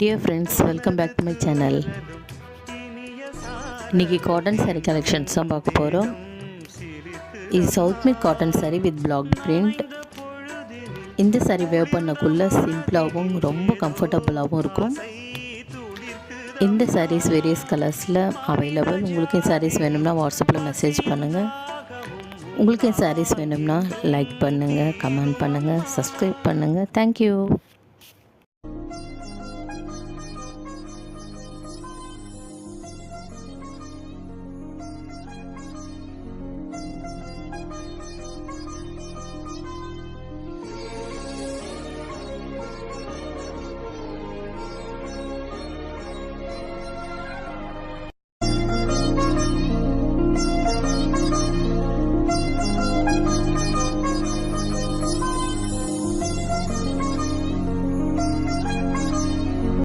Dear friends, welcome back to my channel. இன்றைக்கி cotton saree collections தான் பார்க்க போகிறோம். இது south milk cotton saree with black print. இந்த saree வேர் பண்ணக்குள்ளே சிம்பிளாகவும் ரொம்ப கம்ஃபர்டபுளாகவும் இருக்கும். இந்த sarees வேரியஸ் கலர்ஸில் அவைலபிள். உங்களுக்கு sarees வேணும்னா வாட்ஸ்அப்பில் மெசேஜ் பண்ணுங்கள். உங்களுக்கு sarees வேணும்னா லைக் பண்ணுங்கள், கமெண்ட் பண்ணுங்கள், சப்ஸ்கிரைப் பண்ணுங்கள். தேங்க்யூ.